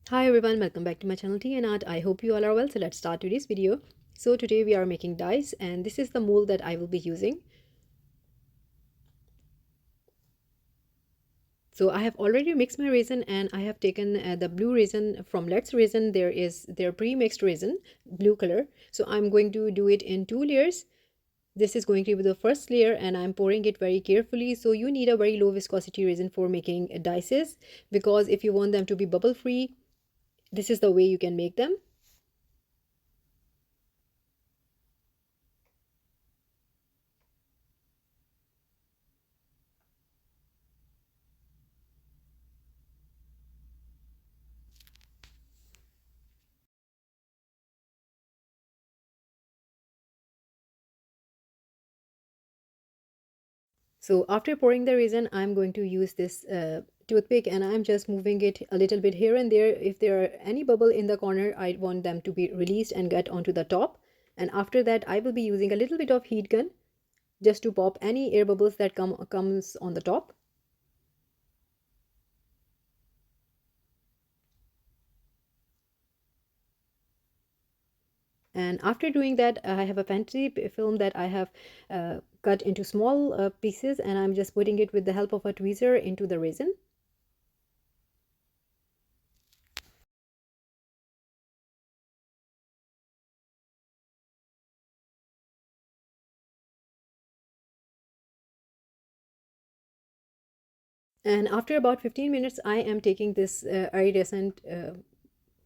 Hi everyone, welcome back to my channel Tea&Art. I hope you all are well. So let's start today's video. So today we are making dice and this is the mold that I will be using. So I have already mixed my resin and I have taken the blue resin from Let's Resin. There is their pre-mixed resin, blue color. So I'm going to do it in 2 layers. This is going to be the first layer and I'm pouring it very carefully. So you need a very low viscosity resin for making dices, because if you want them to be bubble free, this is the way you can make them. So after pouring the resin, I'm going to use this toothpick and I'm just moving it a little bit here and there. If there are any bubble in the corner, I want them to be released and get onto the top. And after that, I will be using a little bit of heat gun just to pop any air bubbles that comes on the top. And after doing that, I have a fantasy film that I have cut into small pieces and I'm just putting it with the help of a tweezer into the resin. And after about 15 minutes, I am taking this iridescent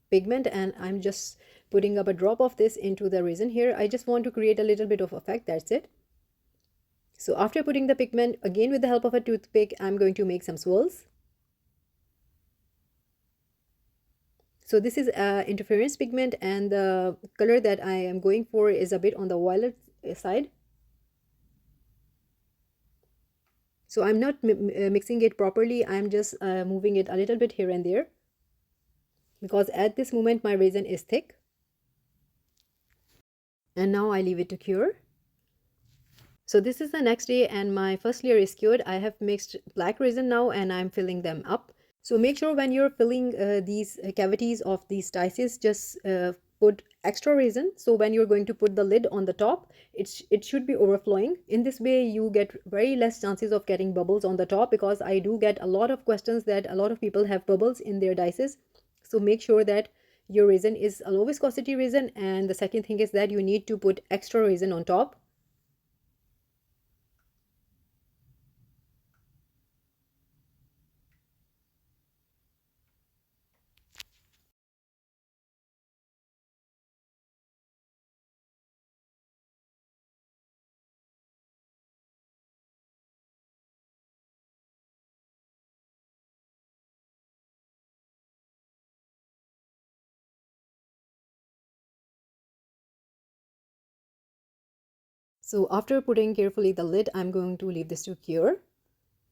pigment and I'm just putting up a drop of this into the resin here. I just want to create a little bit of effect, that's it. So after putting the pigment, again with the help of a toothpick, I'm going to make some swirls. So this is interference pigment and the color that I am going for is a bit on the violet side. So I'm not mixing it properly, I'm just moving it a little bit here and there, because at this moment my resin is thick. And now I leave it to cure. So this is the next day and my first layer is cured. I have mixed black resin now and I'm filling them up. So make sure when you're filling these cavities of these dices, just put extra resin. So when you're going to put the lid on the top, it should be overflowing. In this way, you get very less chances of getting bubbles on the top, because I do get a lot of questions that a lot of people have bubbles in their dices. So make sure that your resin is a low viscosity resin. And the second thing is that you need to put extra resin on top. So after putting carefully the lid, I'm going to leave this to cure.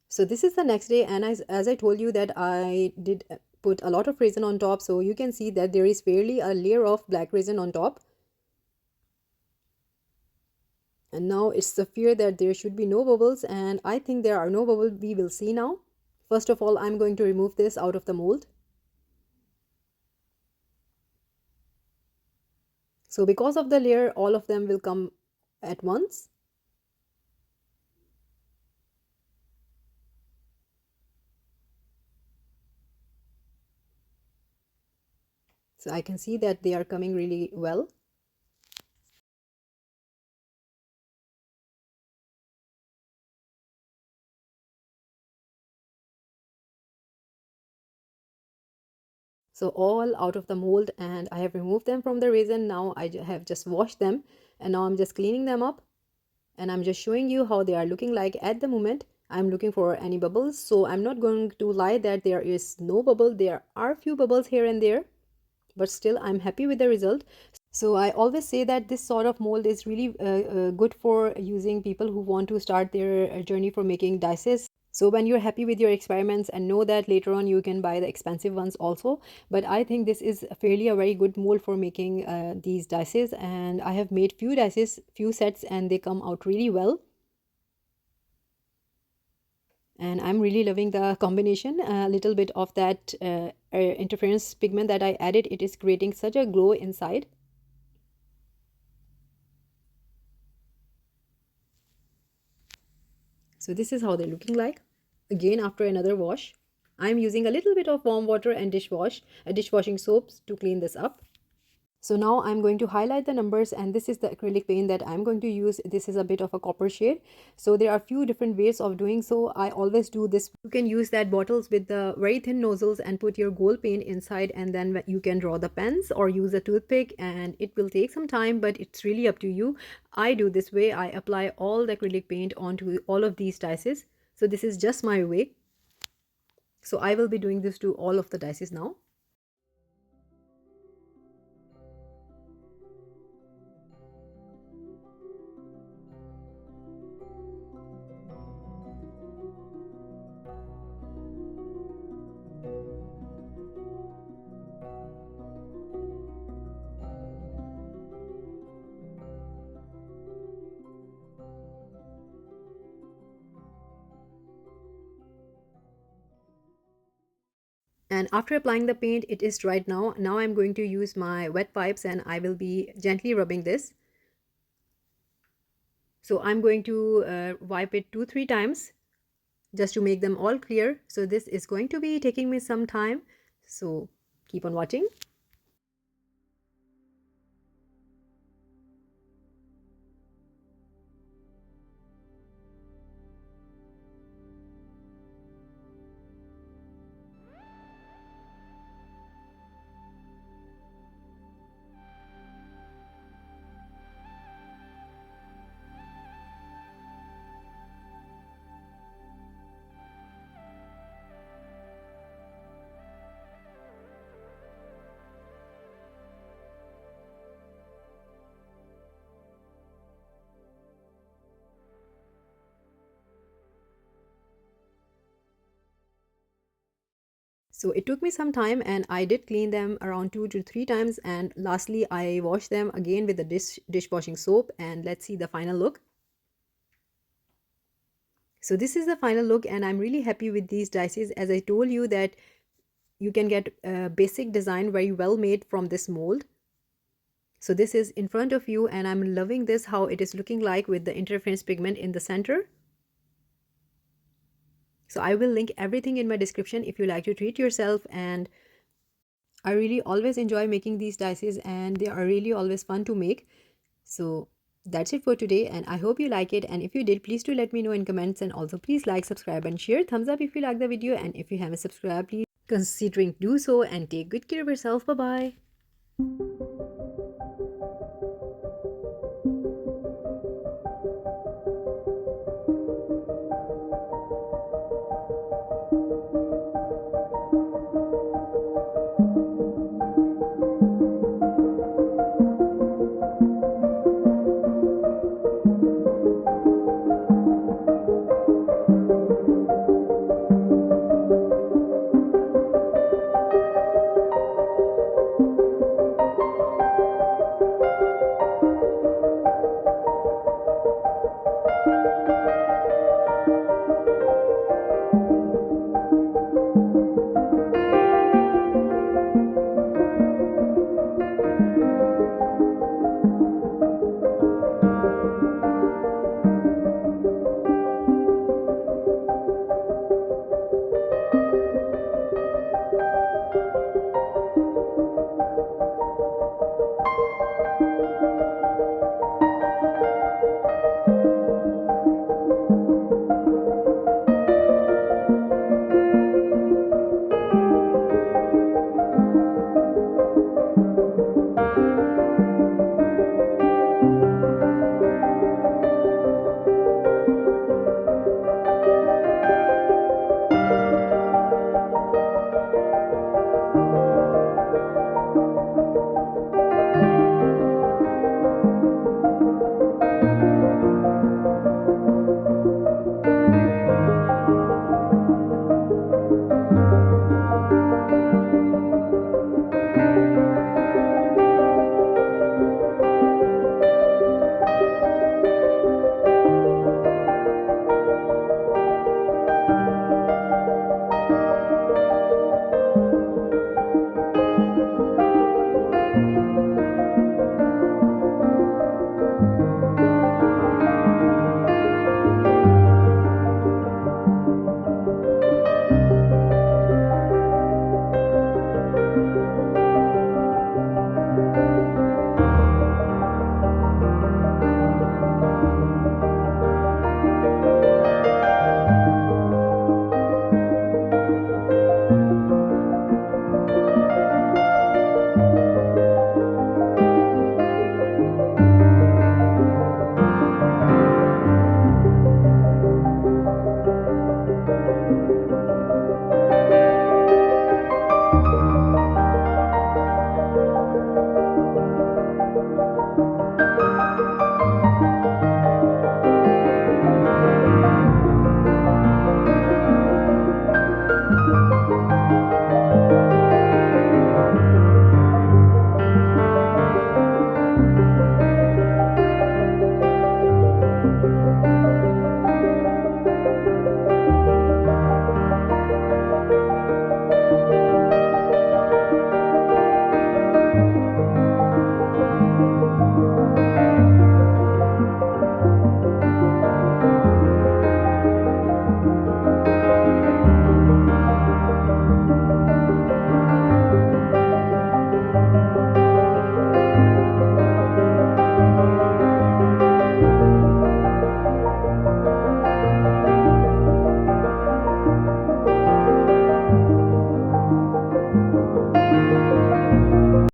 So this is the next day, and as I told you that I did put a lot of resin on top, so you can see that there is fairly a layer of black resin on top. And now it's the fear that there should be no bubbles, and I think there are no bubbles. We will see now. First of all, I'm going to remove this out of the mold. So because of the layer, all of them will come at once. So I can see that they are coming really well. So all out of the mold, and I have removed them from the resin. Now I have just washed them and now I'm just cleaning them up, and I'm just showing you how they are looking like at the moment. I'm looking for any bubbles, so I'm not going to lie that there is no bubble. There are few bubbles here and there, but still I'm happy with the result. So I always say that this sort of mold is really good for using people who want to start their journey for making dices. So when you're happy with your experiments and know that later on you can buy the expensive ones also. But I think this is fairly a very good mold for making these dices, and I have made few dices, few sets, and they come out really well. And I'm really loving the combination. A little bit of that interference pigment that I added, it is creating such a glow inside. So this is how they're looking like. Again, after another wash, I'm using a little bit of warm water and dishwashing soaps to clean this up. So now I'm going to highlight the numbers, and this is the acrylic paint that I'm going to use. This is a bit of a copper shade. So there are a few different ways of doing so. I always do this. You can use that bottles with the very thin nozzles and put your gold paint inside, and then you can draw the pens or use a toothpick, and it will take some time, but it's really up to you. I do this way. I apply all the acrylic paint onto all of these dices. So this is just my way. So I will be doing this to all of the dices now. And after applying the paint, it is dried now. Now I'm going to use my wet wipes, and I will be gently rubbing this. So I'm going to wipe it 2-3 times just to make them all clear. So this is going to be taking me some time. So keep on watching. So it took me some time, and I did clean them around 2 to 3 times, and lastly I washed them again with the dishwashing soap. And let's see the final look. So this is the final look, and I'm really happy with these dices. As I told you that you can get a basic design very well made from this mold. So this is in front of you, and I'm loving this, how it is looking like with the interference pigment in the center. So I will link everything in my description if you like to treat yourself. And I really always enjoy making these dices, and they are really always fun to make. So that's it for today, and I hope you like it. And if you did, please do let me know in comments, and also please like, subscribe and share. Thumbs up if you like the video, and if you haven't subscribed, please considering do so, and take good care of yourself. Bye bye.